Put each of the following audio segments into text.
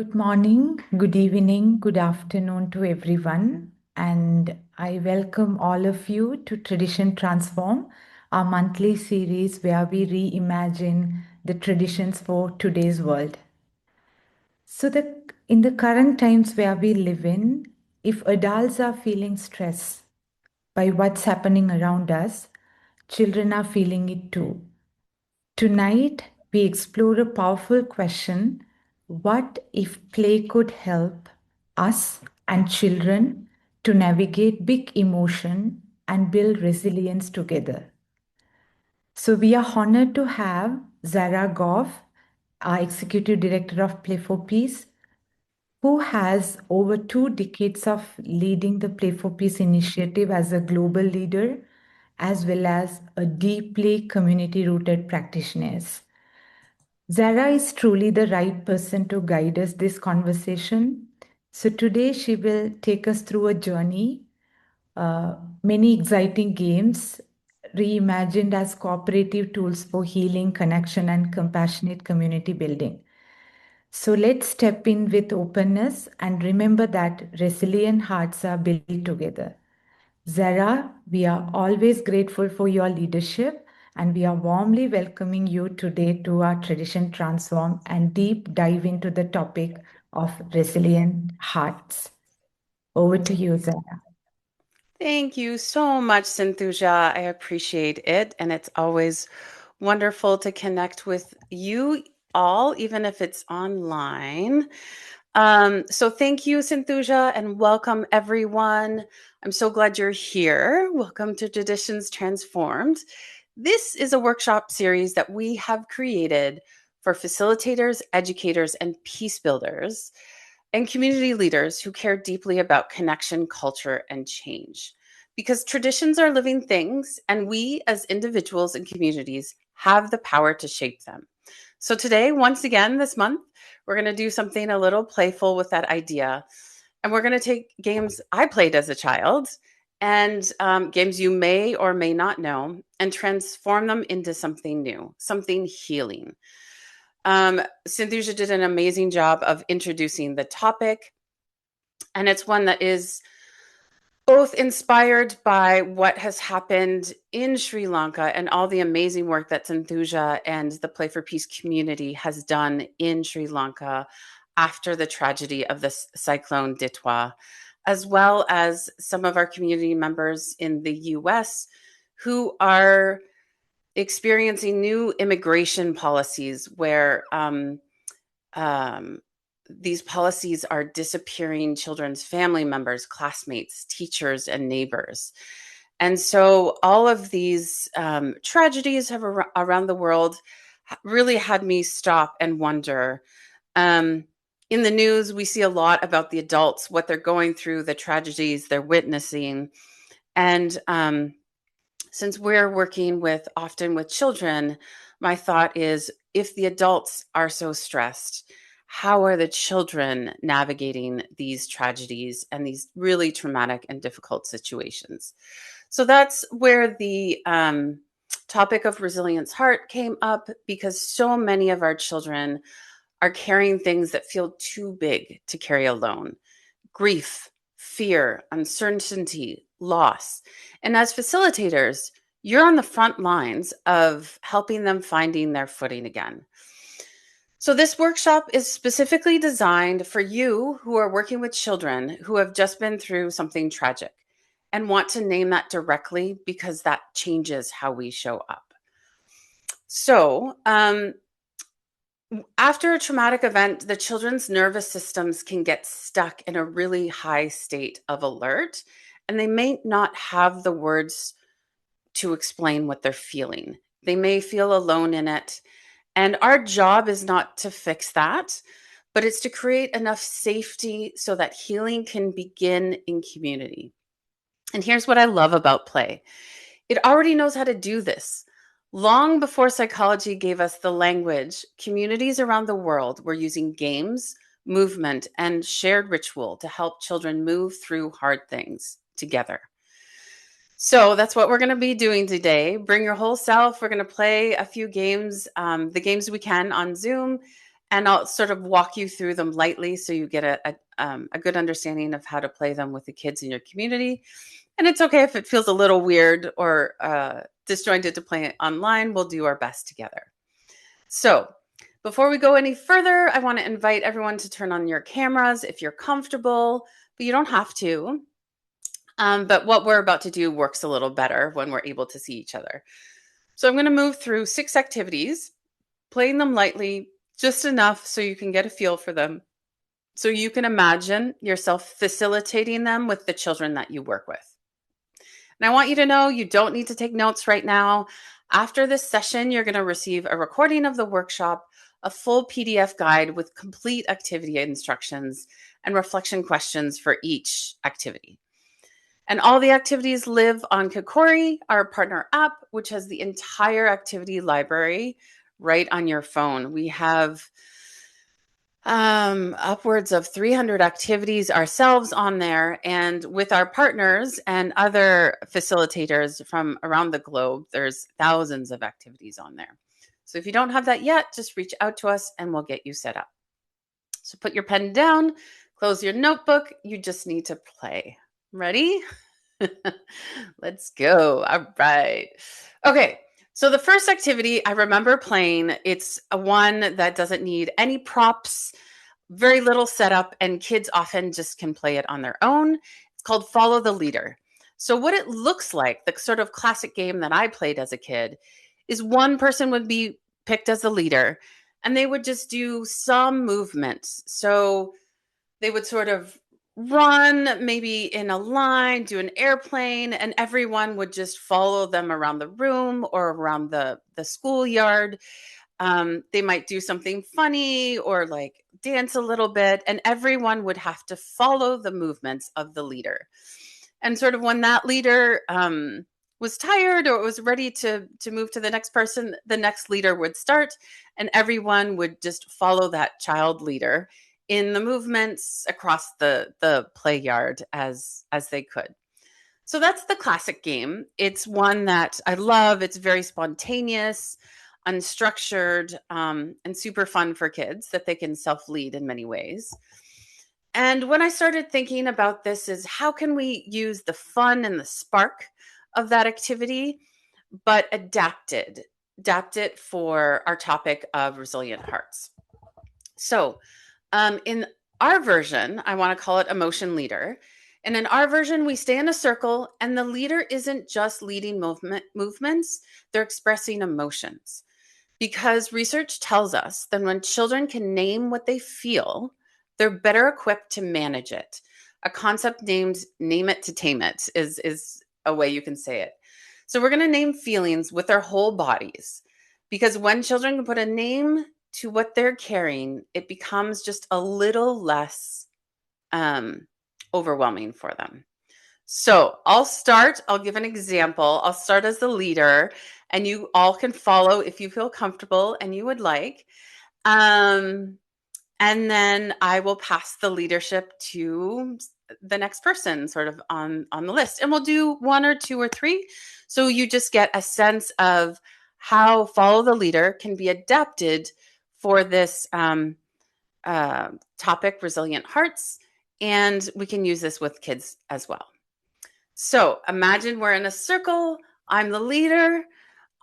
Good morning, good evening, good afternoon to everyone. And I welcome all of you to Tradition Transform, our monthly series where we reimagine the traditions for today's world. In the current times where we live in, if adults are feeling stress by what's happening around us, children are feeling it too. Tonight, we explore a powerful question: what if play could help us and children to navigate big emotion and build resilience together? So, we are honored to have Sarah Gough, our Executive Director of Play for Peace, who has over 2 decades of leading the Play for Peace initiative as a global leader, as well as a deeply community rooted practitioner. Zara is truly the right person to guide us this conversation. So today she will take us through a journey, many exciting games reimagined as cooperative tools for healing, connection, and compassionate community building. So let's step in with openness and remember that resilient hearts are built together. Zara, we are always grateful for your leadership and we are warmly welcoming you today to our Tradition Transform and deep dive into the topic of resilient hearts. Over to you, Zara. Thank you so much, Sinthuja. I appreciate it. And it's always wonderful to connect with you all, even if it's online. So thank you, Sinthuja, and welcome everyone. I'm so glad you're here. Welcome to Traditions Transformed. This is a workshop series that we have created for facilitators, educators, and peace builders and community leaders who care deeply about connection, culture, and change. Because traditions are living things, and we as individuals and communities have the power to shape them. So, today, once again, this month, we're going to do something a little playful with that idea. And we're going to take games I played as a child and games you may or may not know and transform them into something new, something healing. Sinthuja did an amazing job of introducing the topic, and it's one that is both inspired by what has happened in Sri Lanka and all the amazing work that Sinthuja and the Play for Peace community has done in Sri Lanka after the tragedy of the cyclone Ditwa, as well as some of our community members in the US who are experiencing new immigration policies where these policies are disappearing children's family members, classmates, teachers, and neighbors. And so all of these tragedies have around the world really had me stop and wonder. In the news, we see a lot about the adults, what they're going through, the tragedies they're witnessing. And since we're working often with children, my thought is, if the adults are so stressed, how are the children navigating these tragedies and these really traumatic and difficult situations? So that's where the topic of resilience heart came up, because so many of our children are carrying things that feel too big to carry alone: grief, fear, uncertainty, loss. And as facilitators, you're on the front lines of helping them finding their footing again. So, this workshop is specifically designed for you who are working with children who have just been through something tragic and want to name that directly, because that changes how we show up. So, after a traumatic event, the children's nervous systems can get stuck in a really high state of alert, and they may not have the words to explain what they're feeling. They may feel alone in it. And our job is not to fix that, but it's to create enough safety so that healing can begin in community. And here's what I love about play: it already knows how to do this. Long before psychology gave us the language, communities around the world were using games, movement, and shared ritual to help children move through hard things together. So that's what we're going to be doing today. Bring your whole self. We're going to play a few games, the games we can on Zoom. and I'll sort of walk you through them lightly so you get a good understanding of how to play them with the kids in your community. And it's okay if it feels a little weird or disjointed to play it online. We'll do our best together. So before we go any further, I want to invite everyone to turn on your cameras if you're comfortable, but you don't have to. But what we're about to do works a little better when we're able to see each other. So I'm going to move through 6 activities, playing them lightly, just enough so you can get a feel for them. So you can imagine yourself facilitating them with the children that you work with. And I want you to know you don't need to take notes right now. After this session, you're going to receive a recording of the workshop, a full PDF guide with complete activity instructions and reflection questions for each activity. And all the activities live on Kokori, our partner app, which has the entire activity library right on your phone. We have upwards of 300 activities ourselves on there. And with our partners and other facilitators from around the globe, there's thousands of activities on there. So if you don't have that yet, just reach out to us and we'll get you set up. So put your pen down, close your notebook. You just need to play. Ready? Let's go. All right. Okay. So the first activity I remember playing, it's a one that doesn't need any props, very little setup, and kids often just can play it on their own. It's called Follow the Leader. So what it looks like, the sort of classic game that I played as a kid, is one person would be picked as the leader and they would just do some movements. So they would sort of run maybe in a line, do an airplane, and everyone would just follow them around the room or around the schoolyard. They might do something funny or like dance a little bit, and everyone would have to follow the movements of the leader. And sort of when that leader was tired or was ready to move to the next person, the next leader would start, and everyone would just follow that child leader in the movements across the play yard as they could. So that's the classic game. It's one that I love. It's very spontaneous, unstructured, and super fun for kids that they can self-lead in many ways. And when I started thinking about this is how can we use the fun and the spark of that activity, but adapt it for our topic of resilient hearts. So in our version, I want to call it Emotion Leader. And in our version, we stay in a circle, and the leader isn't just leading movements, they're expressing emotions. Because research tells us that when children can name what they feel, they're better equipped to manage it. A concept named Name It to Tame It is a way you can say it. So we're going to name feelings with their whole bodies. Because when children can put a name to what they're carrying, it becomes just a little less overwhelming for them. So I'll give an example. I'll start as the leader, and you all can follow if you feel comfortable and you would like. And then I will pass the leadership to the next person sort of on the list. And we'll do 1 or 2 or 3. So you just get a sense of how Follow the Leader can be adapted for this topic, Resilient Hearts. And we can use this with kids as well. So imagine we're in a circle. I'm the leader.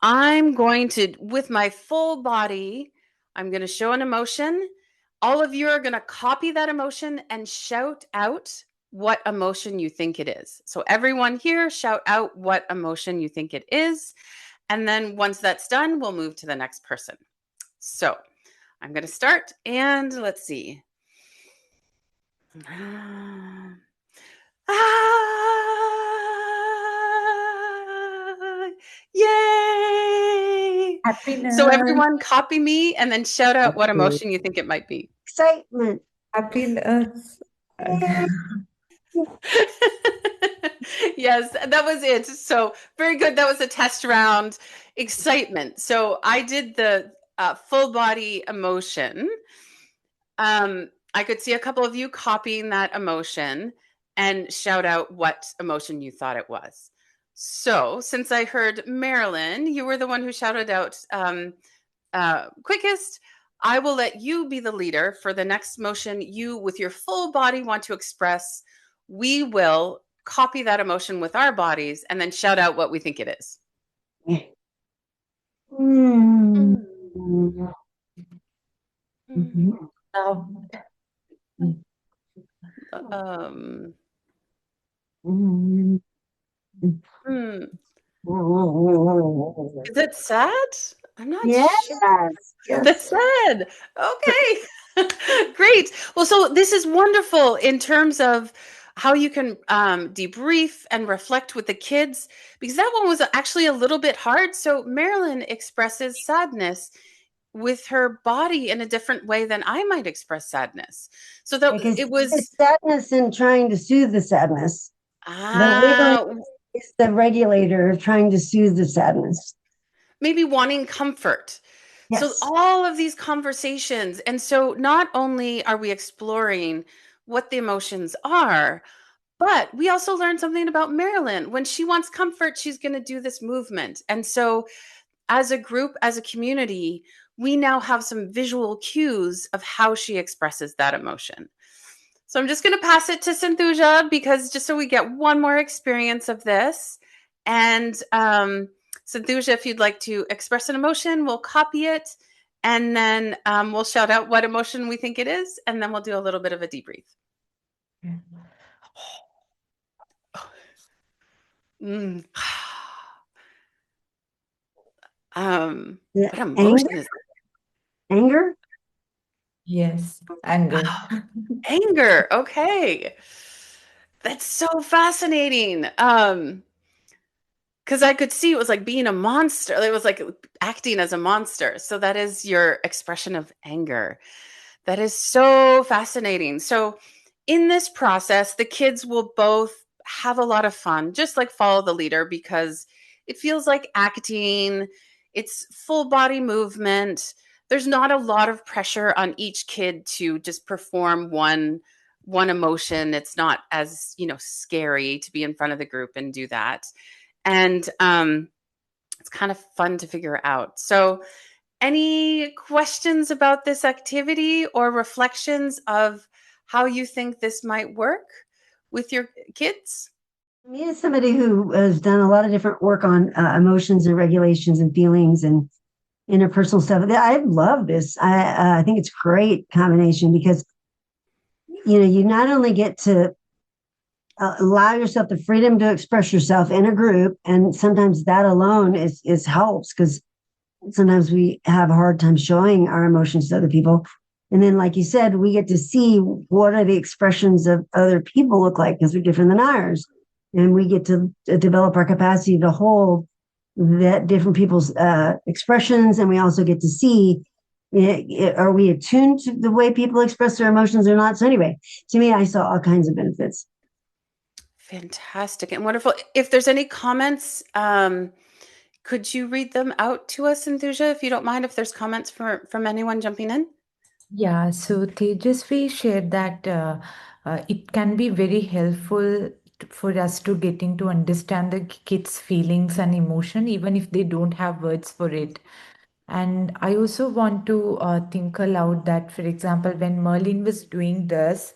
I'm going to, with my full body, I'm going to show an emotion. All of you are going to copy that emotion and shout out what emotion you think it is. So everyone here, shout out what emotion you think it is. And then once that's done, we'll move to the next person. So I'm going to start, and let's see. Yay! So Happiness. everyone copy me and then shout out what Okay. emotion you think it might be. Excitement. Happiness. Okay. Yes, that was it. So very good. That was a test round. Excitement. So I did the full body emotion. I could see a couple of you copying that emotion and shout out what emotion you thought it was. So since I heard Marilyn, you were the one who shouted out quickest, I will let you be the leader for the next motion you, with your full body, want to express. We will copy that emotion with our bodies and then shout out what we think it is. Mm. Mm. Mhm. Loved. Um, Mm. hmm. Is it sad? I'm not Yes, sure. That's yes. sad. Okay. Great. Well, so this is wonderful in terms of how you can debrief and reflect with the kids, because that one was actually a little bit hard. So Marilyn expresses sadness with her body in a different way than I might express sadness. So that Because it it's was sadness and trying to soothe the sadness. The wiggling ah is the regulator trying to soothe the sadness. maybe wanting comfort. So Yes. all of these conversations, and so not only are we exploring what the emotions are, but we also learned something about Marilyn. When she wants comfort, she's going to do this movement. And so as a group, as a community, we now have some visual cues of how she expresses that emotion. So I'm just going to pass it to Santhuja, because just so we get one more experience of this. And Santhuja, if you'd like to express an emotion, we'll copy it. And then we'll shout out what emotion we think it is. And then we'll do a little bit of a debrief. Mm. The What emotion anger, is anger. Yes, anger. oh, anger? Okay. That's so fascinating. Because I could see it was like being a monster. It was like acting as a monster. So that is your expression of anger. That is so fascinating. So in this process, the kids will both have a lot of fun, just like follow the leader, because it feels like acting. It's full body movement. There's not a lot of pressure on each kid to just perform one emotion. It's not as, scary to be in front of the group and do that. And it's kind of fun to figure out. So, any questions about this activity or reflections of how you think this might work with your kids? Me as somebody who has done a lot of different work on emotions and regulations and feelings and interpersonal stuff, I love this. I think it's great combination because you not only get to allow yourself the freedom to express yourself in a group, and sometimes that alone is helps because sometimes we have a hard time showing our emotions to other people. And then, like you said, we get to see what are the expressions of other people look like because they're different than ours. And we get to develop our capacity to hold that different people's expressions. And we also get to see, are we attuned to the way people express their emotions or not? So anyway, to me, I saw all kinds of benefits. Fantastic and wonderful. If there's any comments, could you read them out to us, Enthusia, if you don't mind, if there's comments from anyone jumping in? Yeah, so Tejasvi shared that it can be very helpful for us to getting to understand the kids' feelings and emotion, even if they don't have words for it. And I also want to think aloud that, for example, when Merlin was doing this,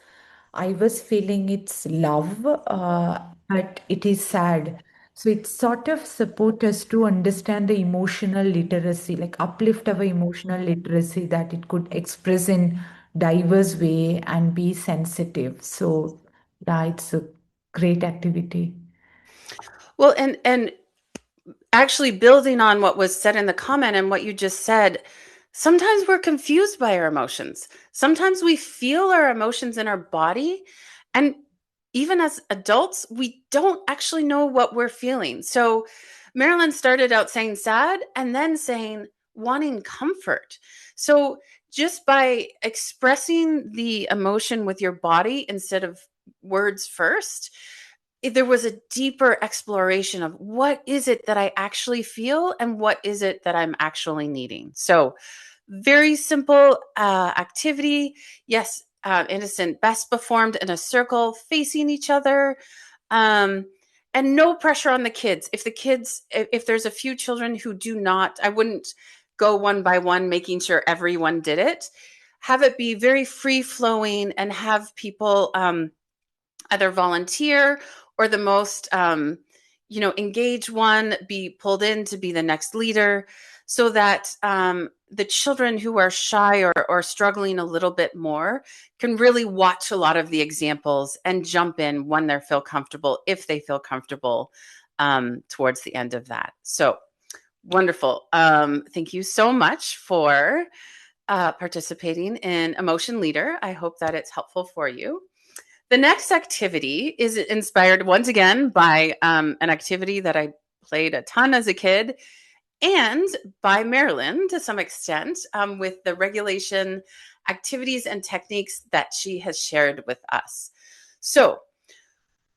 I was feeling it's love, but it is sad. So it sort of support us to understand the emotional literacy, like uplift our emotional literacy that it could express in diverse way and be sensitive. So yeah, it's a great activity. Well, and actually building on what was said in the comment and what you just said, sometimes we're confused by our emotions. Sometimes we feel our emotions in our body, and even as adults, we don't actually know what we're feeling. So Marilyn started out saying sad and then saying wanting comfort. So just by expressing the emotion with your body instead of words first, there was a deeper exploration of what is it that I actually feel and what is it that I'm actually needing. So, very simple activity. Yes, innocent, best performed in a circle facing each other. Um, and no pressure on the kids. If there's a few children who do not, I wouldn't go one by one, making sure everyone did it. Have it be very free flowing and have people either volunteer or the most engaged one be pulled in to be the next leader, so that the children who are shy or struggling a little bit more can really watch a lot of the examples and jump in when they feel comfortable, if they feel comfortable towards the end of that. So wonderful. Thank you so much for participating in Emotion Leader. I hope that it's helpful for you. The next activity is inspired once again by an activity that I played a ton as a kid, and by Marilyn to some extent, with the regulation activities and techniques that she has shared with us. So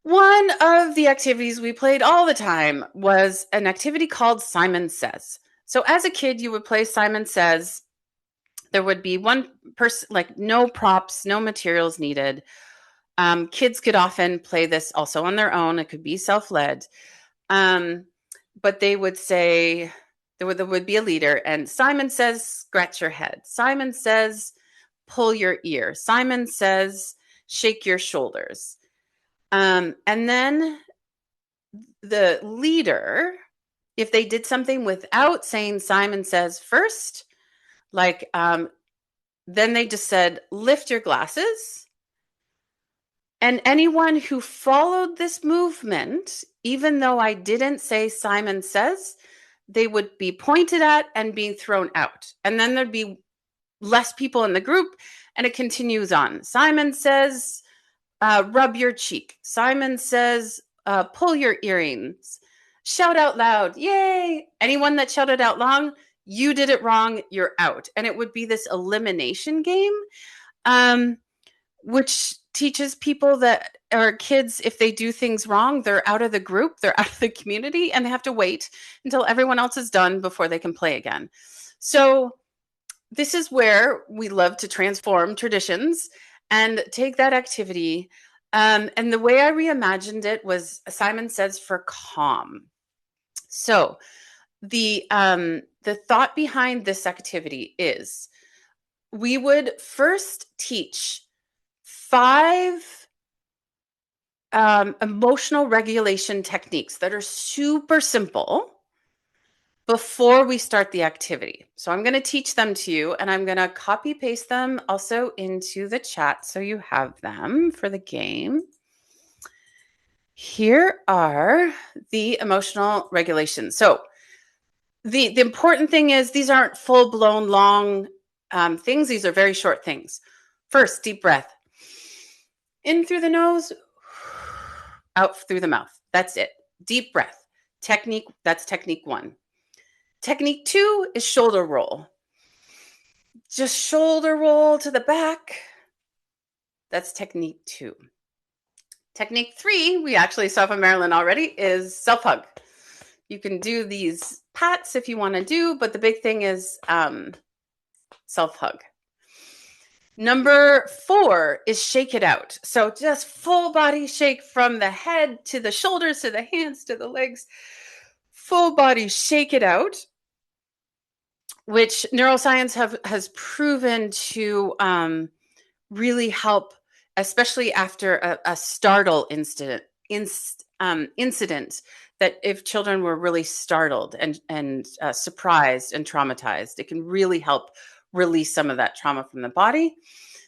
one of the activities we played all the time was an activity called Simon Says. So as a kid, you would play Simon Says. There would be one person, like no props, no materials needed. Kids could often play this also on their own. It could be self-led. But they would say, there would be a leader, and Simon says, scratch your head. Simon says, pull your ear. Simon says, shake your shoulders. And then the leader, if they did something without saying Simon says first, like then they just said, lift your glasses. And anyone who followed this movement, even though I didn't say Simon says, they would be pointed at and being thrown out. And then there'd be less people in the group, and it continues on. Simon says, rub your cheek. Simon says, pull your earrings. Shout out loud. Yay. Anyone that shouted out loud, you did it wrong, you're out. And it would be this elimination game, which teaches people that, or kids, if they do things wrong, they're out of the group, they're out of the community, and they have to wait until everyone else is done before they can play again. So this is where we love to transform traditions and take that activity. And the way I reimagined it was Simon Says for calm. So the thought behind this activity is we would first teach 5 emotional regulation techniques that are super simple before we start the activity. So I'm going to teach them to you, and I'm going to copy paste them also into the chat so you have them for the game. Here are the emotional regulations. So the important thing is these aren't full-blown long things. These are very short things. First, deep breath. In through the nose, out through the mouth. That's it. Deep breath. Technique, that's technique 1. Technique 2 is shoulder roll. Just shoulder roll to the back. That's technique 2. Technique 3, we actually saw from Marilyn already, is self-hug. You can do these pats if you want to do, but the big thing is self-hug. Number 4 is shake it out. So just full body shake from the head to the shoulders, to the hands, to the legs. Full body shake it out, which neuroscience has proven to really help, especially after a startle incident, that if children were really startled and surprised and traumatized, it can really help release some of that trauma from the body.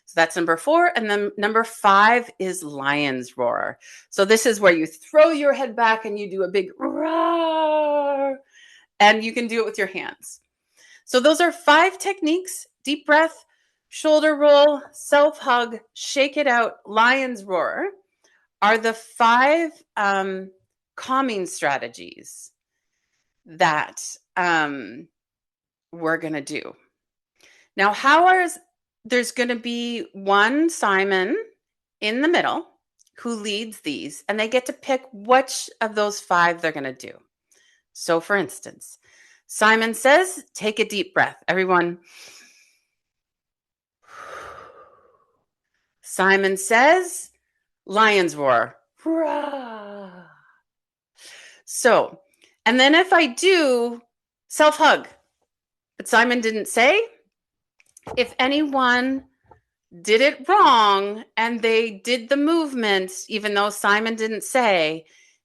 So that's number 4. And then number 5 is lion's roar. So this is where you throw your head back and you do a big roar, and you can do it with your hands. So those are 5 techniques: deep breath, shoulder roll, self-hug, shake it out, lion's roar are the 5 calming strategies that we're going to do. Now, there's going to be one Simon in the middle who leads these, and they get to pick which of those 5 they're going to do. So for instance, Simon says, take a deep breath. Everyone. Simon says, lion's roar. Rah. So, and then if I do self-hug, but Simon didn't say. If anyone did it wrong and they did the movements, even though Simon didn't say,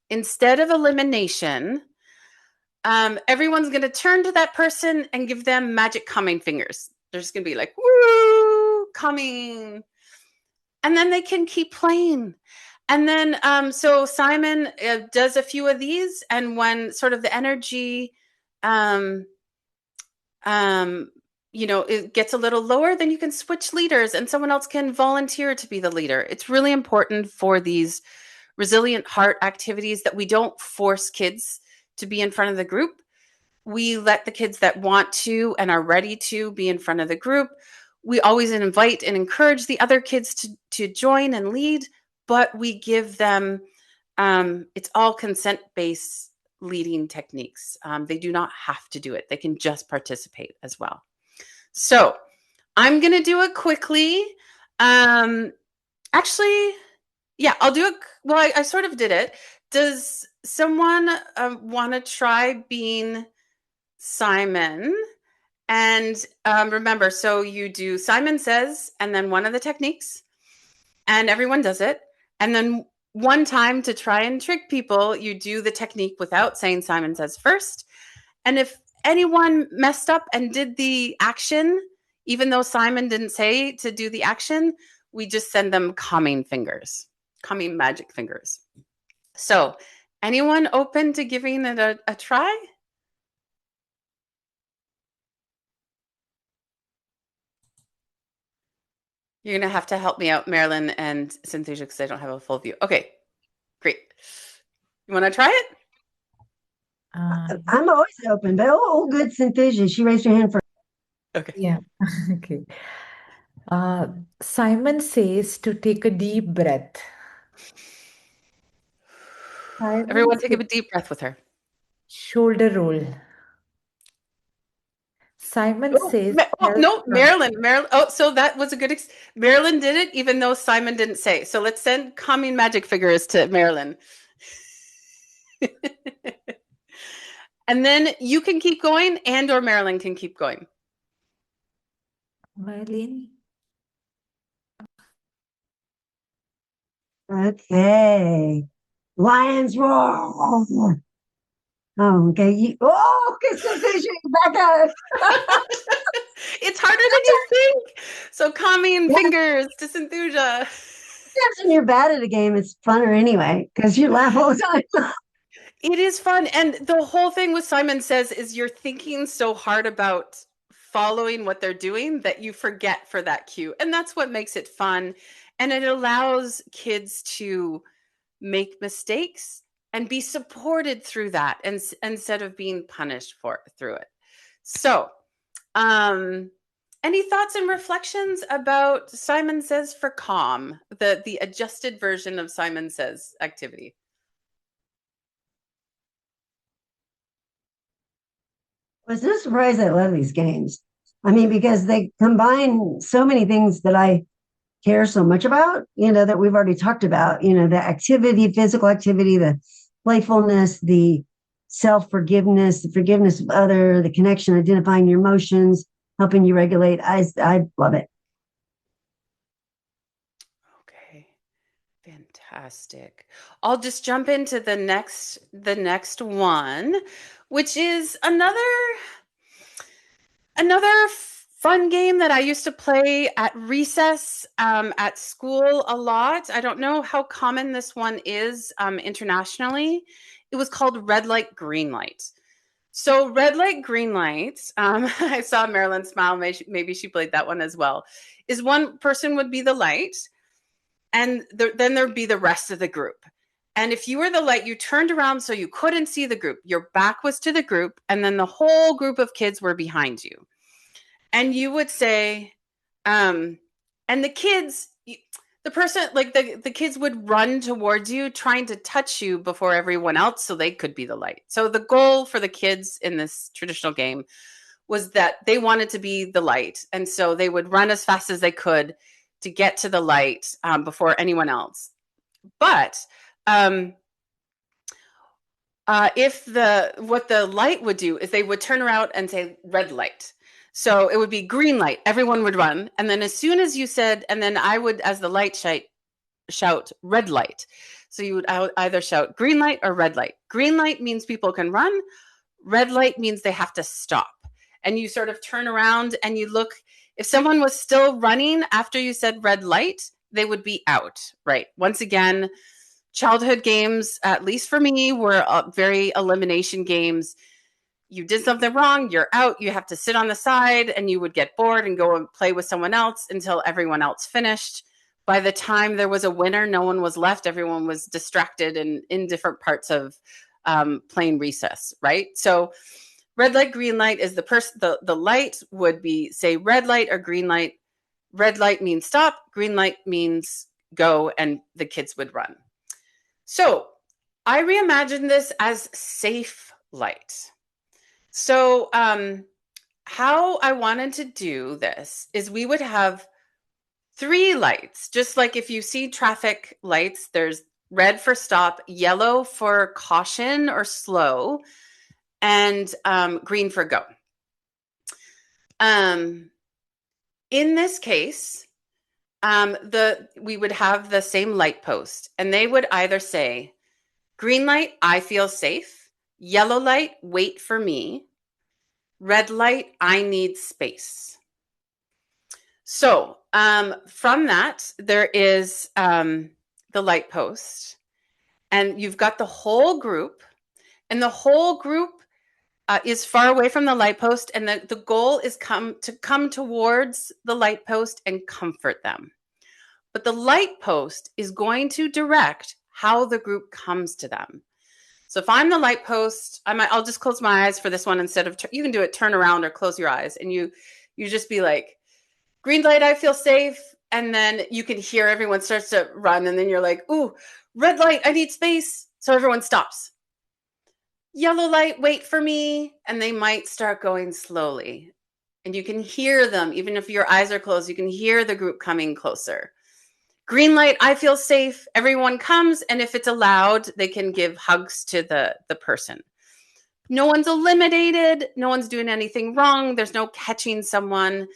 instead of elimination, everyone's going to turn to that person and give them magic calming fingers. They're just going to be like, woo, calming. And then they can keep playing. And then, so Simon does a few of these, and when sort of the energy, it gets a little lower, then you can switch leaders and someone else can volunteer to be the leader. It's really important for these resilient heart activities that we don't force kids to be in front of the group. We let the kids that want to and are ready to be in front of the group. We always invite and encourage the other kids to join and lead, but we give them, it's all consent-based leading techniques. They do not have to do it. They can just participate as well. So I'm going to do it quickly. Actually, yeah, I'll do it. Well, I sort of did it. Does someone want to try being Simon? And remember, so you do Simon Says, and then one of the techniques, and everyone does it. And then one time to try and trick people, you do the technique without saying Simon Says first. And if anyone messed up and did the action, even though Simon didn't say to do the action, we just send them calming fingers, calming magic fingers. So anyone open to giving it a try? You're going to help me out, Marilyn and Synthesia, because I don't have a full view. Okay, great. You want to try it? I'm always open, but good, Synthesia. She raised her hand first. Okay. Yeah. Okay. Simon says to take a deep breath. Everyone take a deep breath with her. Shoulder roll. Simon says. No, Marilyn. Oh, so that was a good. Marilyn did it, even though Simon didn't say. So let's send calming magic figures to Marilyn. And then you can keep going, and or Marilyn can keep going. Marilyn. Okay. Lions roar. Oh, okay. Okay, Synthesia, back at it. It's harder than you think. So calming fingers to Synthesia. When you're bad at a game, it's funner anyway, because you laugh all the time. It is fun. And the whole thing with Simon Says is you're thinking so hard about following what they're doing that you forget for that cue. And that's what makes it fun. And it allows kids to make mistakes and be supported through that, and instead of being punished through it. So, any thoughts and reflections about Simon Says for calm, the adjusted version of Simon Says activity? I was just surprised I love these games. I mean, because they combine so many things that I care so much about, that we've already talked about, the activity, physical activity, the playfulness, the self-forgiveness, the forgiveness of other, the connection, identifying your emotions, helping you regulate. I love it. Okay, fantastic. I'll just jump into the next one, which is another fun game that I used to play at recess at school a lot. I don't know how common this one is internationally. It was called red light, green light. So red light, green light, I saw Marilyn smile, maybe she played that one as well, is one person would be the light, and then there'd be the rest of the group. And if you were the light, you turned around so you couldn't see the group. Your back was to the group, and then the whole group of kids were behind you. And you would say, and the kids, the person, like the kids would run towards you, trying to touch you before everyone else so they could be the light. So the goal for the kids in this traditional game was that they wanted to be the light. And so they would run as fast as they could to get to the light before anyone else. But what the light would do is they would turn around and say red light. So it would be green light, everyone would run. And then as soon as you said, and then I would, as the light shout red light. So you would either shout green light or red light. Green light means people can run. Red light means they have to stop. And you sort of turn around and you look. If someone was still running after you said red light, they would be out, right? Once again, childhood games, at least for me, were very elimination games. You did something wrong, you're out, you have to sit on the side, and you would get bored and go and play with someone else until everyone else finished. By the time there was a winner, no one was left. Everyone was distracted and in different parts of playing recess, right? So red light, green light is the light would be, say, red light or green light. Red light means stop, green light means go, and the kids would run. So I reimagined this as safe light. So how I wanted to do this is we would have 3 lights, just like if you see traffic lights, there's red for stop, yellow for caution or slow, and green for go. In this case, we would have the same light post, and they would either say, green light, I feel safe. Yellow light, wait for me. Red light, I need space. So from that, there is the light post, and you've got the whole group, and the whole group is far away from the light post, and the goal is to come towards the light post and comfort them. But the light post is going to direct how the group comes to them. So if I'm the light post, I'll just close my eyes for this one instead of, you can do it, turn around or close your eyes, and you just be like, green light, I feel safe. And then you can hear everyone starts to run, and then you're like, ooh, red light, I need space. So everyone stops. Yellow light, wait for me. And they might start going slowly. And you can hear them, even if your eyes are closed, you can hear the group coming closer. Green light, I feel safe. Everyone comes, and if it's allowed, they can give hugs to the person. No one's eliminated. No one's doing anything wrong. There's no catching someone.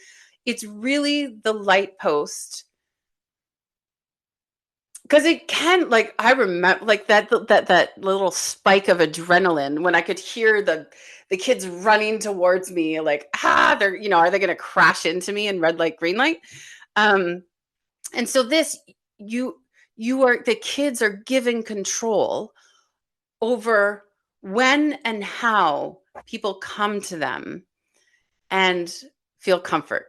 It's really the light post. Because it can, like, I remember, like, that little spike of adrenaline when I could hear the kids running towards me, like, they're, are they going to crash into me in red light, green light? And so this, the kids are given control over when and how people come to them and feel comfort.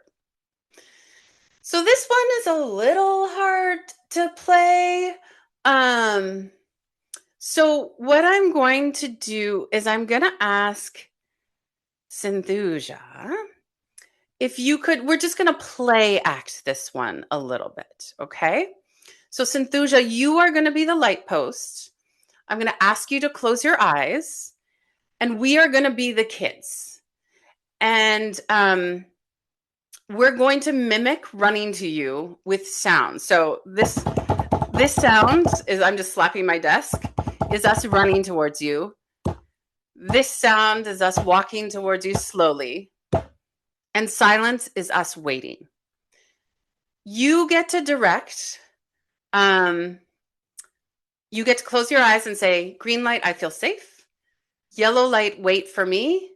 So this one is a little hard to play. So what I'm going to do is I'm going to ask Sinthuja if you could, we're just going to play act this one a little bit, okay? So Sinthuja, you are going to be the light post. I'm going to ask you to close your eyes, and we are going to be the kids. And we're going to mimic running to you with sound. So this sound is, I'm just slapping my desk, is us running towards you. This sound is us walking towards you slowly. And silence is us waiting. You get to direct. You get to close your eyes and say, green light, I feel safe. Yellow light, wait for me.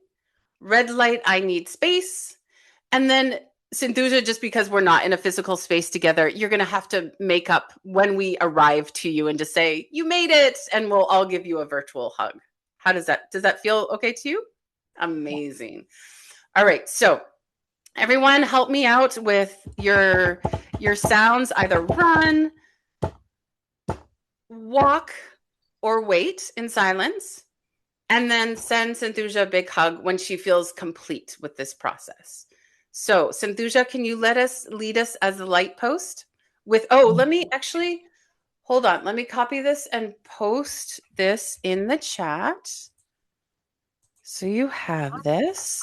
Red light, I need space. And then Sinthuja, just because we're not in a physical space together, you're going to have to make up when we arrive to you and just say, you made it, and we'll all give you a virtual hug. How does that feel okay to you? Amazing. All right. So everyone help me out with your sounds, either run, walk, or wait in silence. And then send Sinthuja a big hug when she feels complete with this process. So Sinthuja, can you lead us as the light post with, let me actually, hold on. Let me copy this and post this in the chat. So you have this.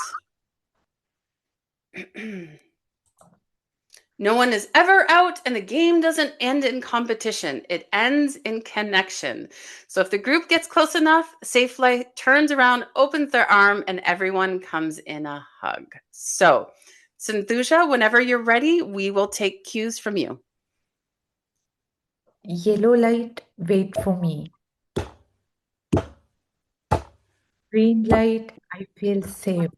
No one is ever out, and the game doesn't end in competition. It ends in connection. So if the group gets close enough, Safe Light turns around, opens their arm, and everyone comes in a hug. So, Santhuja, whenever you're ready, we will take cues from you. Yellow light, wait for me. Green light, I feel safe.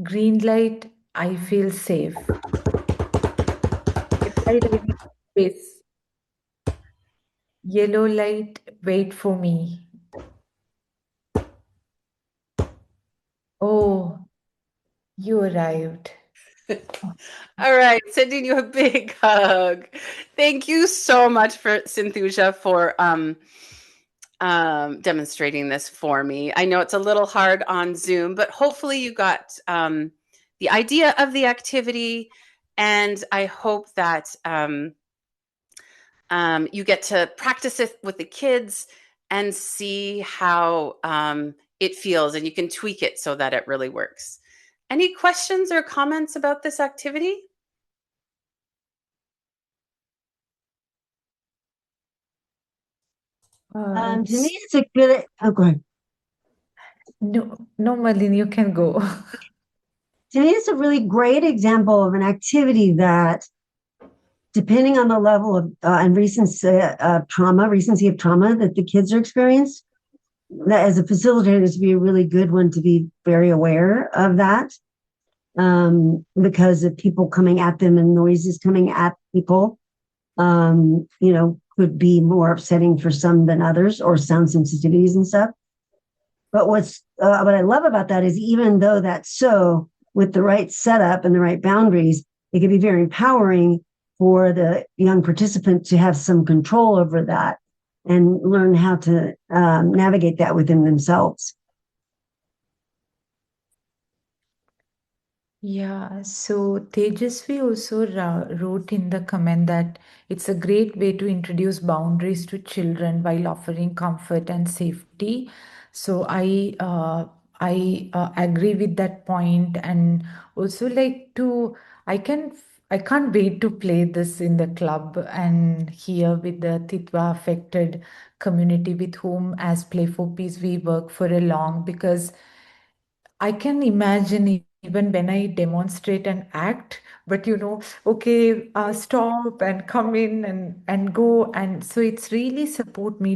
Green light, I feel safe. Red light, I need space. Yellow light, wait for me. Oh, you arrived. All right, sending you a big hug. Thank you so much for Santhuja for demonstrating this for me. I know it's a little hard on Zoom, but hopefully you got the idea of the activity, and I hope that you get to practice it with the kids and see how it feels, and you can tweak it so that it really works. Any questions or comments about this activity? To me, it's a good. Oh, go ahead. No, no, Malin, you can go. To me, it's a really great example of an activity that, depending on the level of and recency of trauma that the kids are experienced, that as a facilitator, this would be a really good one to be very aware of that, because of people coming at them and noises coming at people, could be more upsetting for some than others, or sound sensitivities and stuff. But what I love about that is, even though that's so, with the right setup and the right boundaries, it can be very empowering for the young participant to have some control over that and learn how to navigate that within themselves. Yeah, so Tejasvi also wrote in the comment that it's a great way to introduce boundaries to children while offering comfort and safety. So I agree with that point, and also like to I can't wait to play this in the club and here with the Titwa affected community with whom as Play for Peace we work for a long, because I can imagine even when I demonstrate and act, but okay, stop and come in and go, and so it's really supported me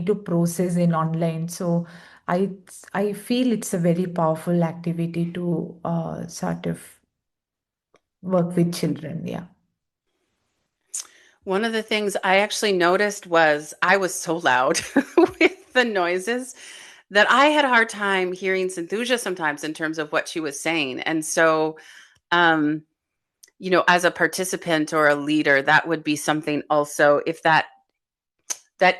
to process in online. So I I feel it's a very powerful activity to sort of work with children. Yeah. One of the things I actually noticed was I was so loud with the noises that I had a hard time hearing Santhuja sometimes in terms of what she was saying. And so, um, as a participant or a leader, that would be something also, if that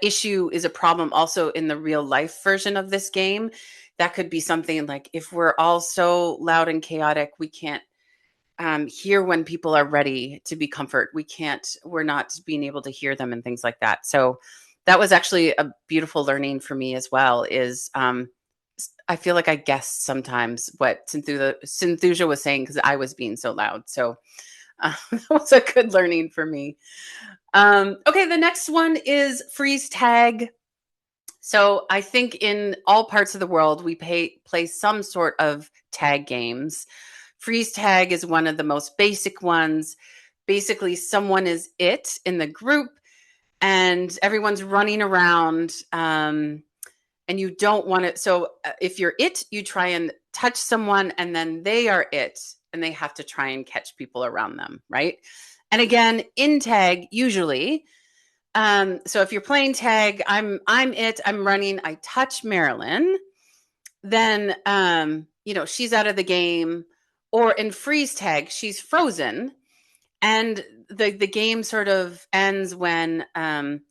issue is a problem also in the real life version of this game, that could be something like, if we're all so loud and chaotic, we can't hear when people are ready to be comfort. We're not being able to hear them and things like that. So that was actually a beautiful learning for me as well, is I feel like I guessed sometimes what Santhuja was saying because I was being so loud. So that was a good learning for me. Okay, the next one is freeze tag. So I think in all parts of the world, we play some sort of tag games. Freeze tag is one of the most basic ones. Basically, someone is it in the group, and everyone's running around, and you don't want to. So if you're it, you try and touch someone, and then they are it, and they have to try and catch people around them, right? And again, in tag, usually, so if you're playing tag, I'm it, I'm running, I touch Marilyn, then she's out of the game. Or in freeze tag, she's frozen, and the game sort of ends when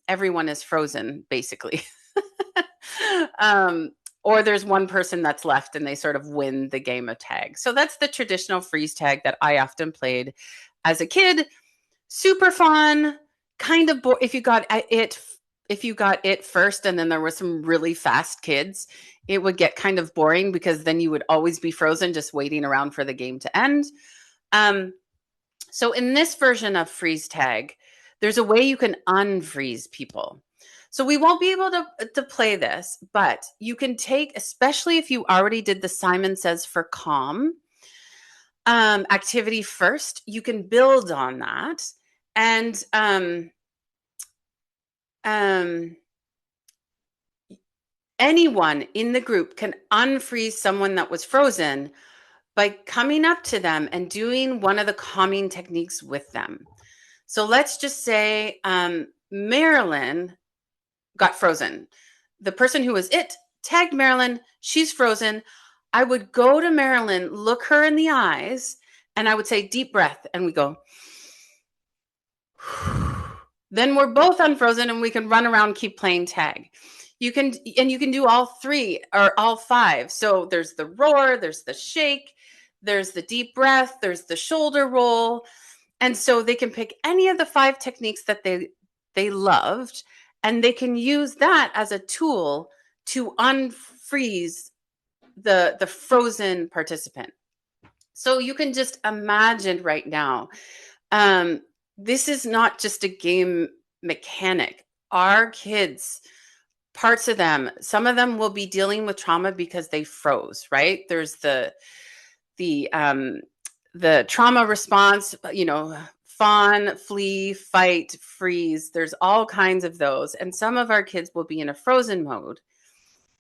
everyone is frozen, basically. Or there's one person that's left and they sort of win the game of tag. So that's the traditional freeze tag that I often played as a kid. Super fun, kind of if you got it if you got it first and then there were some really fast kids, it would get kind of boring because then you would always be frozen just waiting around for the game to end. So in this version of freeze tag, there's a way you can unfreeze people. So we won't be able to play this, but you can take, especially if you already did the Simon Says for Calm activity first, you can build on that. And anyone in the group can unfreeze someone that was frozen by coming up to them and doing one of the calming techniques with them. So let's just say Marilyn got frozen. The person who was it tagged Marilyn. She's frozen. I would go to Marilyn, look her in the eyes, and I would say, deep breath. And we go, then we're both unfrozen and we can run around, keep playing tag. You can do all three or all five. So there's the roar, there's the shake, there's the deep breath, there's the shoulder roll. And so they can pick any of the 5 techniques that they loved, and they can use that as a tool to unfreeze the frozen participant. So you can just imagine right now, this is not just a game mechanic. Our kids, parts of them, some of them will be dealing with trauma because they froze, right? There's the trauma response, fawn, flee, fight, freeze. There's all kinds of those. And some of our kids will be in a frozen mode.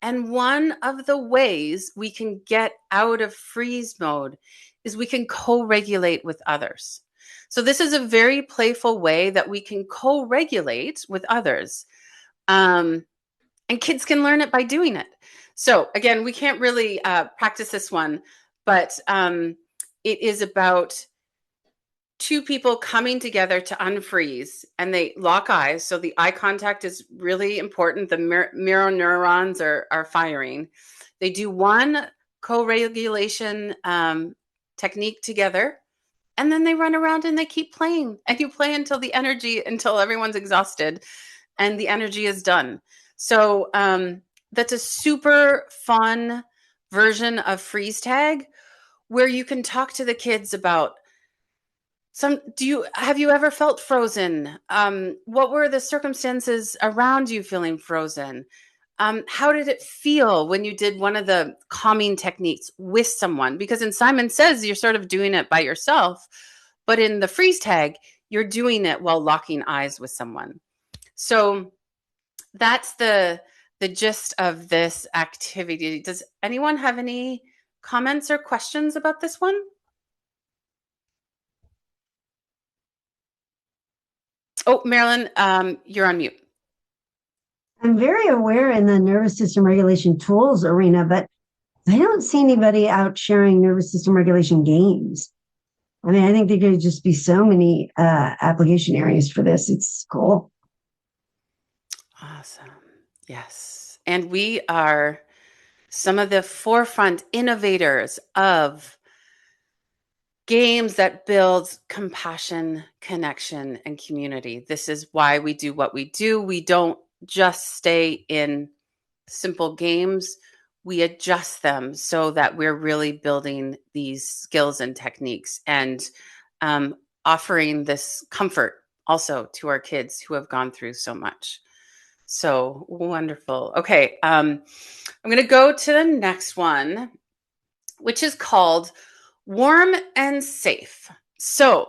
And one of the ways we can get out of freeze mode is we can co-regulate with others. So this is a very playful way that we can co-regulate with others. And kids can learn it by doing it. So again, we can't really practice this one, but it is about 2 people coming together to unfreeze, and they lock eyes. So the eye contact is really important. The mirror neurons are firing. They do one co-regulation technique together, and then they run around and they keep playing. And you play until everyone's exhausted and the energy is done. So that's a super fun version of freeze tag where you can talk to the kids about have you ever felt frozen? What were the circumstances around you feeling frozen? How did it feel when you did one of the calming techniques with someone? Because in Simon Says, you're sort of doing it by yourself, but in the freeze tag, you're doing it while locking eyes with someone. So that's the gist of this activity. Does anyone have any comments or questions about this one? Oh, Marilyn, you're on mute. I'm very aware in the nervous system regulation tools arena, but I don't see anybody out sharing nervous system regulation games. I mean, I think there could just be so many application areas for this. It's cool. Awesome. Yes. And we are some of the forefront innovators of games that build compassion, connection, and community. This is why we do what we do. We don't just stay in simple games. We adjust them so that we're really building these skills and techniques and offering this comfort also to our kids who have gone through so much. So wonderful. Okay, I'm going to go to the next one, which is called Warm and Safe. So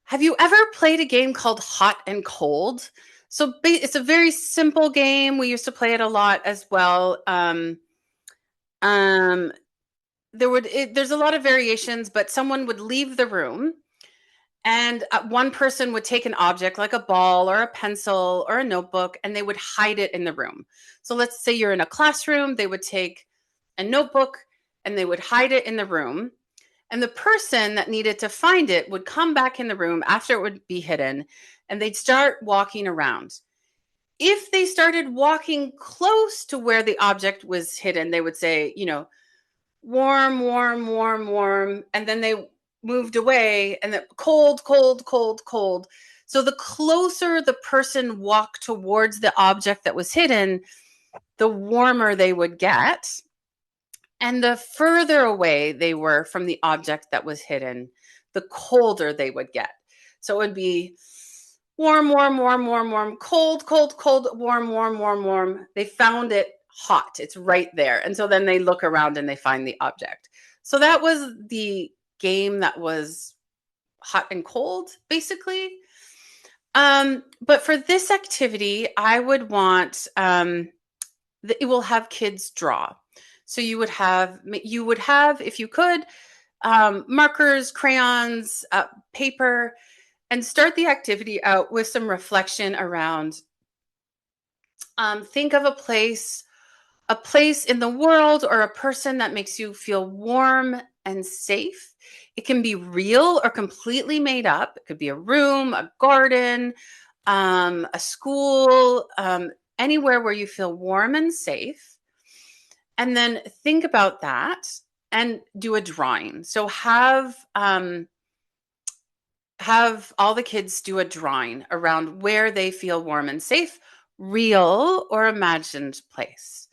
have you ever played a game called Hot and Cold? So it's a very simple game. We used to play it a lot as well. There's a lot of variations, but someone would leave the room and one person would take an object like a ball or a pencil or a notebook, and they would hide it in the room. So let's say you're in a classroom, they would take a notebook and they would hide it in the room. And the person that needed to find it would come back in the room after it would be hidden, and they'd start walking around. If they started walking close to where the object was hidden, they would say, warm, warm, warm, warm. And then they moved away and then cold, cold, cold, cold. So the closer the person walked towards the object that was hidden, the warmer they would get. And the further away they were from the object that was hidden, the colder they would get. So it would be warm, warm, warm, warm, warm, cold, cold, cold, warm, warm, warm, warm. They found it hot. It's right there. And so then they look around and they find the object. So that was the game that was hot and cold, basically. But for this activity, I would want it will have kids draw. So you would have, if you could, markers, crayons, paper, and start the activity out with some reflection around. Think of a place in the world or a person that makes you feel warm and safe. It can be real or completely made up. It could be a room, a garden, a school, anywhere where you feel warm and safe. And then think about that and do a drawing. So have all the kids do a drawing around where they feel warm and safe, real or imagined place.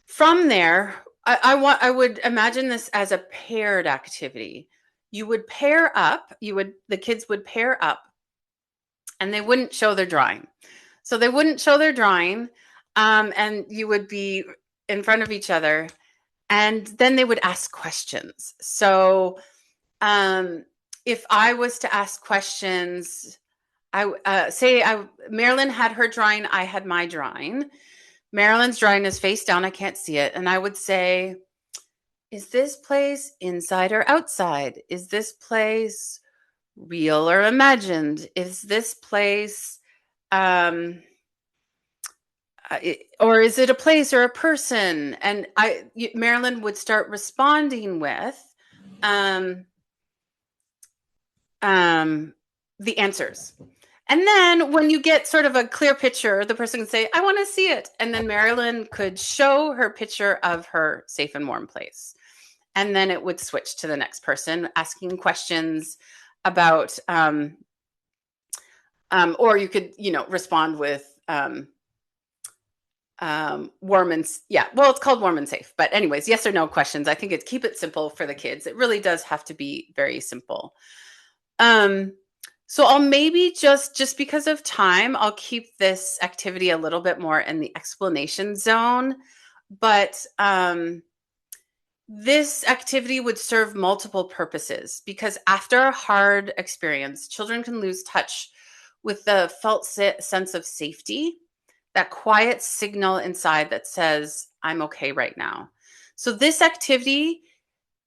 From there, I would imagine this as a paired activity. You would pair up, the kids would pair up, and they wouldn't show their drawing. So they wouldn't show their drawing, and you would be in front of each other, and then they would ask questions. So if I was to ask questions, Marilyn had her drawing, I had my drawing. Marilyn's drawing is face down, I can't see it. And I would say, is this place inside or outside? Is this place real or imagined? Is this place, or is it a place or a person? And Marilyn would start responding with the answers. And then when you get sort of a clear picture, the person can say, I want to see it. And then Marilyn could show her picture of her safe and warm place. And then it would switch to the next person asking questions about, or you could, respond with warm and, well, it's called warm and safe. But anyways, yes or no questions. I think keep it simple for the kids. It really does have to be very simple. So I'll maybe just because of time, I'll keep this activity a little bit more in the explanation zone, but this activity would serve multiple purposes because after a hard experience, children can lose touch with the felt sense of safety, that quiet signal inside that says, I'm okay right now. So this activity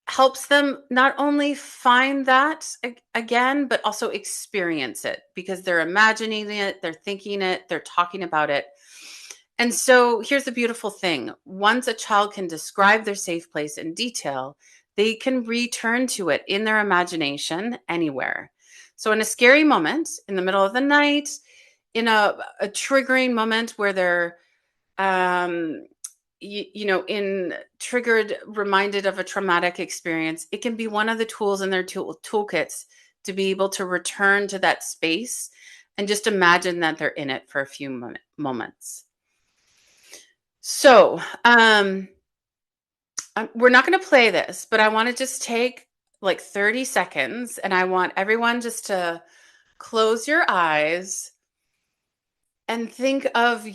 helps them not only find that again, but also experience it because they're imagining it, they're thinking it, they're talking about it. And so here's the beautiful thing. Once a child can describe their safe place in detail, they can return to it in their imagination anywhere. So in a scary moment, in the middle of the night, in a triggering moment where they're reminded of a traumatic experience, it can be one of the tools in their toolkits to be able to return to that space and just imagine that they're in it for a few moments. So we're not going to play this, but I want to just take like 30 seconds and I want everyone just to close your eyes and think of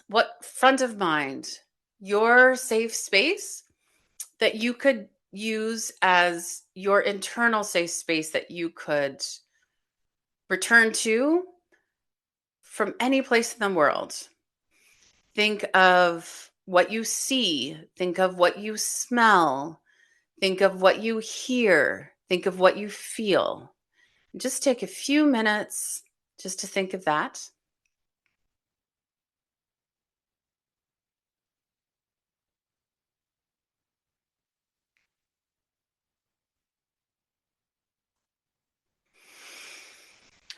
what front of mind, your safe space that you could use as your internal safe space that you could return to from any place in the world. Think of what you see. Think of what you smell. Think of what you hear. Think of what you feel. Just take a few minutes just to think of that.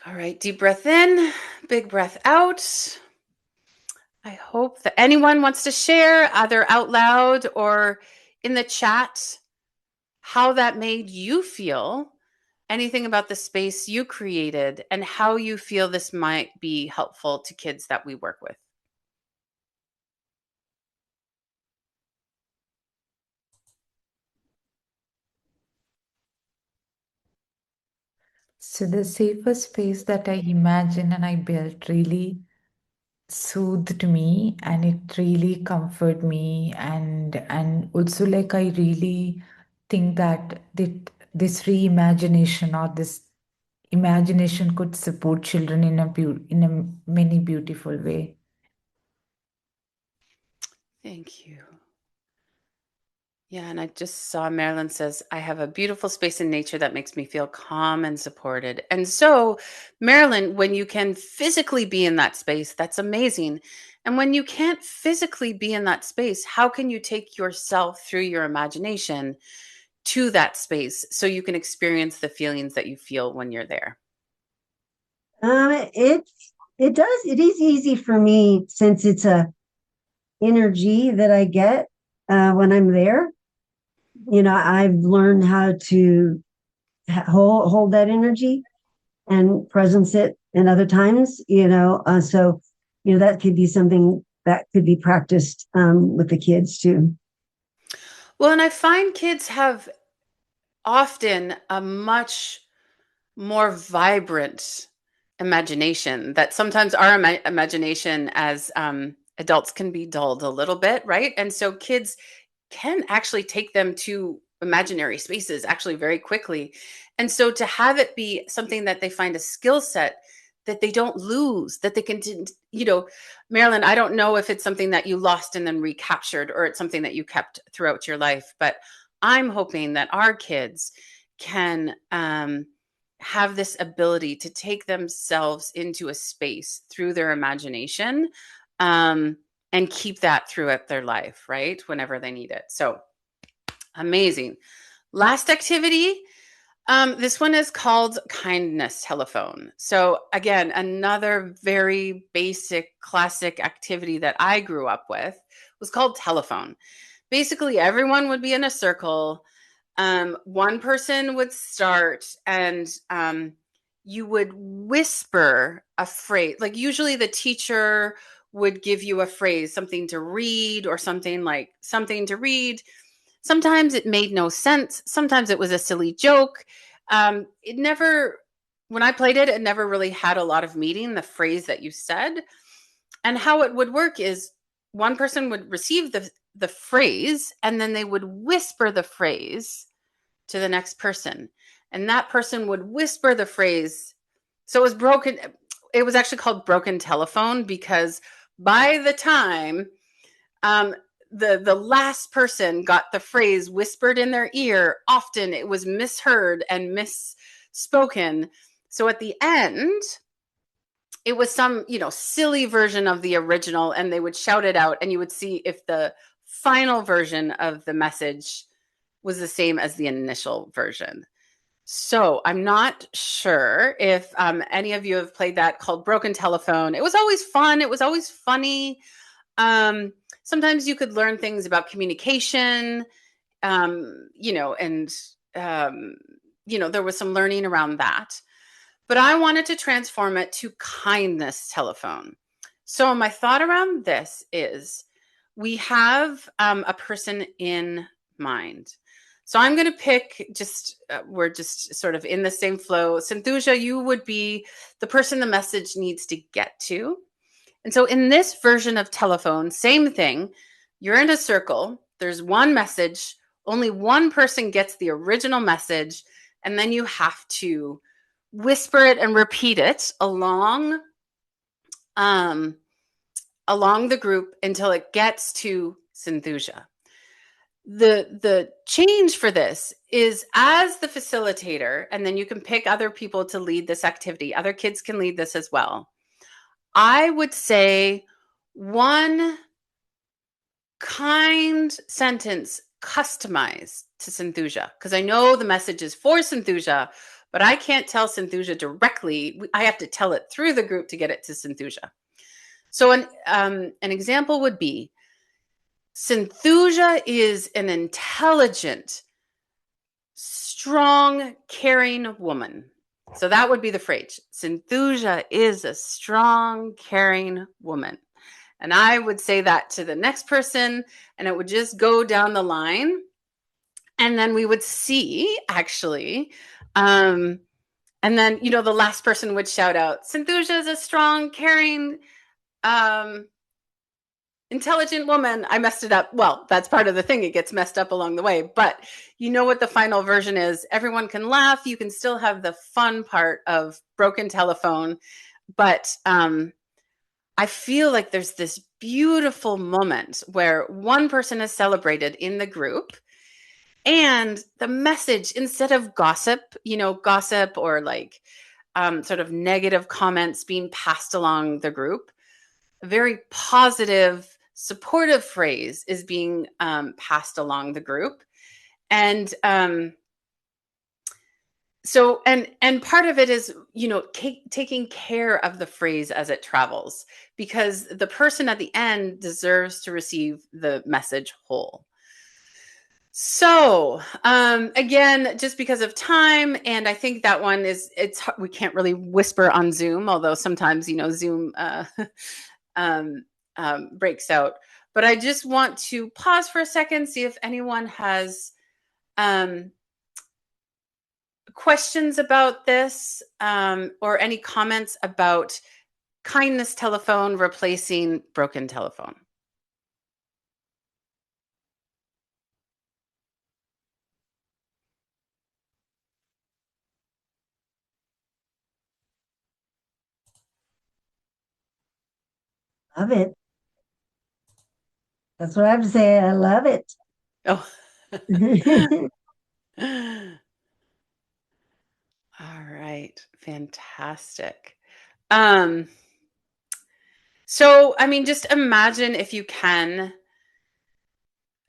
All right, deep breath in, big breath out. I hope that anyone wants to share either out loud or in the chat how that made you feel anything about the space you created and how you feel this might be helpful to kids that we work with. So the safer space that I imagined and I built really soothed me, and it really comforted me, and also like I really think that this reimagination or this imagination could support children in in a many beautiful way. Thank you. Yeah, and I just saw Marilyn says, I have a beautiful space in nature that makes me feel calm and supported. And so, Marilyn, when you can physically be in that space, that's amazing. And when you can't physically be in that space, how can you take yourself through your imagination to that space so you can experience the feelings that you feel when you're there? It it is easy for me since it's a energy that I get when I'm there. I've learned how to hold that energy and presence it in other times. So that could be something that could be practiced with the kids too. Well, and I find kids have often a much more vibrant imagination, that sometimes our imagination as adults can be dulled a little bit, right? And so kids can actually take them to imaginary spaces actually very quickly. And so to have it be something that they find a skill set that they don't lose, that they can, Marilyn, I don't know if it's something that you lost and then recaptured, or it's something that you kept throughout your life, but I'm hoping that our kids can have this ability to take themselves into a space through their imagination, and keep that throughout their life, right? Whenever they need it. So amazing. Last activity. This one is called kindness telephone. So again, another very basic classic activity that I grew up with was called telephone. Basically, everyone would be in a circle. One person would start, and you would whisper a phrase. Like usually the teacher would give you a phrase, something to read, or something like something to read. Sometimes it made no sense. Sometimes it was a silly joke. It never, when I played it, it never really had a lot of meaning, the phrase that you said. And how it would work is one person would receive the phrase, and then they would whisper the phrase to the next person. And that person would whisper the phrase. So it was broken. It was actually called broken telephone because by the time the last person got the phrase whispered in their ear, often it was misheard and misspoken. So at the end, it was some, silly version of the original, and they would shout it out, and you would see if the final version of the message was the same as the initial version. So I'm not sure if any of you have played that, called Broken Telephone. It was always fun. It was always funny. Sometimes you could learn things about communication, and there was some learning around that. But I wanted to transform it to kindness telephone. So my thought around this is we have a person in mind. So I'm going to pick we're just sort of in the same flow. Santhuja, you would be the person the message needs to get to. And so in this version of telephone, same thing. You're in a circle. There's one message. Only one person gets the original message. And then you have to whisper it and repeat it along the group until it gets to Santhuja. The change for this is, as the facilitator, and then you can pick other people to lead this activity. Other kids can lead this as well. I would say one kind sentence customized to Santhuja, because I know the message is for Santhuja, but I can't tell Santhuja directly. I have to tell it through the group to get it to Santhuja. So an example would be, Santhuja is an intelligent, strong, caring woman. So that would be the phrase. Sinthuja is a strong, caring woman. And I would say that to the next person, and it would just go down the line. And then we would see, actually, and then, you know, the last person would shout out, Sinthuja is a strong, caring, intelligent woman. I messed it up. Well, that's part of the thing. It gets messed up along the way. But you know what the final version is. Everyone can laugh. You can still have the fun part of broken telephone. But I feel like there's this beautiful moment where one person is celebrated in the group, and the message, instead of gossip, you know, gossip or like sort of negative comments being passed along the group, a very positive, supportive phrase is being passed along the group. And so and part of it is, you know, taking care of the phrase as it travels, because the person at the end deserves to receive the message whole. So again, just because of time, and I think that one is, we can't really whisper on Zoom, although sometimes, you know, Zoom breaks out. But I just want to pause for a second, see if anyone has questions about this, or any comments about kindness telephone replacing broken telephone. Love it. That's what I have to say. I love it. Oh. All right, fantastic. So, I mean, just imagine, if you can,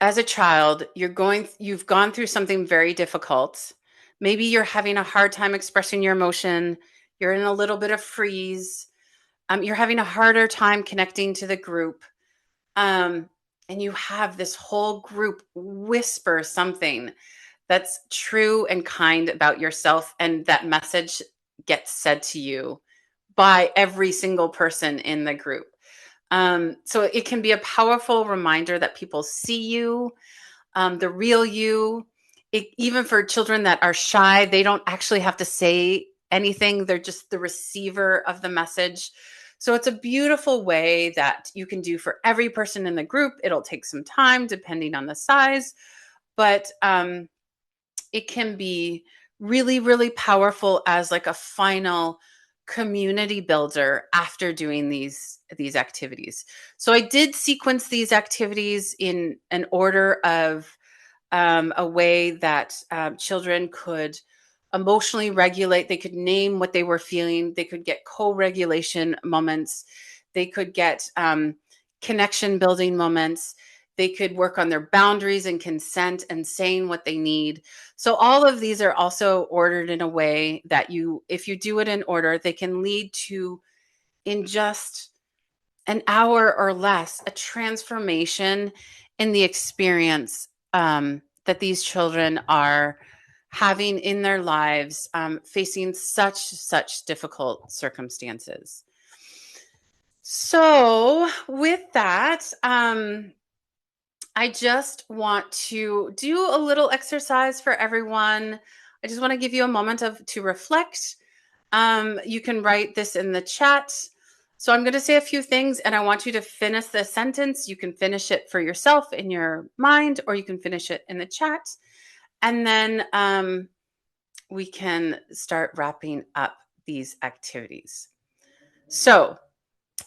as a child, you've gone through something very difficult. Maybe you're having a hard time expressing your emotion. You're in a little bit of freeze. You're having a harder time connecting to the group. And you have this whole group whisper something that's true and kind about yourself, and that message gets said to you by every single person in the group. So it can be a powerful reminder that people see you, the real you. Even for children that are shy, they don't actually have to say anything. They're just the receiver of the message. So it's a beautiful way that you can do for every person in the group. It'll take some time depending on the size, but it can be really, really powerful as like a final community builder after doing these activities. So I did sequence these activities in an order of a way that children could emotionally regulate. They could name what they were feeling. They could get co-regulation moments. They could get connection building moments. They could work on their boundaries and consent and saying what they need. So all of these are also ordered in a way that if you do it in order, they can lead to, in just an hour or less, a transformation in the experience that these children are having in their lives, facing such difficult circumstances. So with that, I just want to do a little exercise for everyone. I just want to give you a moment to reflect. You can write this in the chat. So I'm going to say a few things, and I want you to finish the sentence. You can finish it for yourself in your mind, or you can finish it in the chat. And then we can start wrapping up these activities. So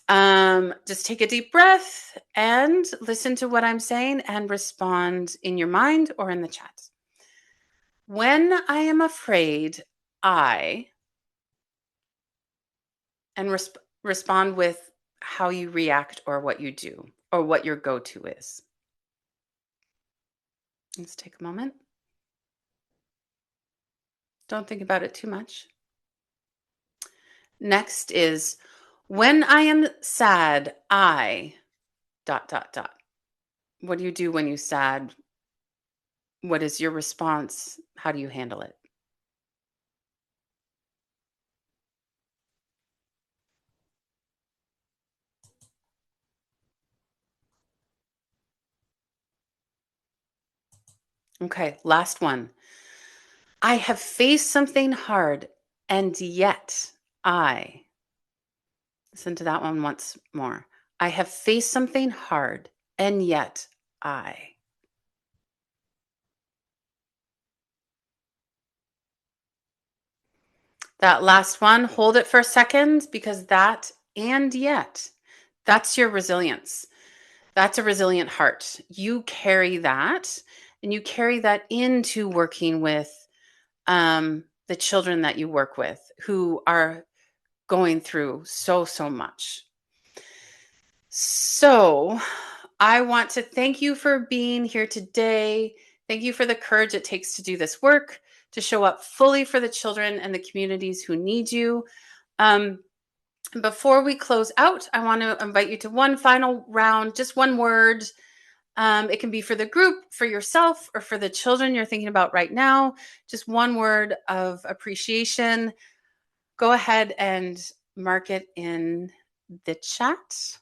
just take a deep breath and listen to what I'm saying and respond in your mind or in the chat. When I am afraid, and respond with how you react or what you do or what your go-to is. Let's take a moment. Don't think about it too much. Next is, when I am sad, I ... What do you do when you're sad? What is your response? How do you handle it? Okay, last one. I have faced something hard, and yet I. Listen to that one once more. I have faced something hard, and yet I. That last one, hold it for a second, because that and yet, that's your resilience. That's a resilient heart. You carry that, and you carry that into working with the children that you work with who are going through so much. So, I want to thank you for being here today. Thank you for the courage it takes to do this work, to show up fully for the children and the communities who need you. Um, Before we close out, I want to invite you to one final round, just one word. It can be for the group, for yourself, or for the children you're thinking about right now. Just one word of appreciation. Go ahead and mark it in the chat.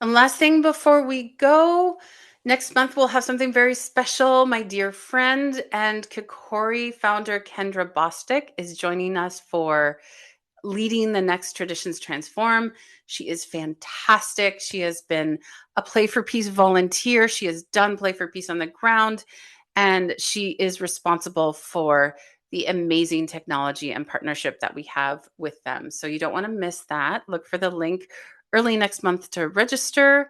And last thing before we go, next month we'll have something very special. My dear friend and Kikori founder Kendra Bostic is joining us for leading the next Traditions Transform. She is fantastic. She has been a Play for Peace volunteer. She has done Play for Peace on the ground, and she is responsible for the amazing technology and partnership that we have with them. So you don't want to miss that. Look for the link early next month to register.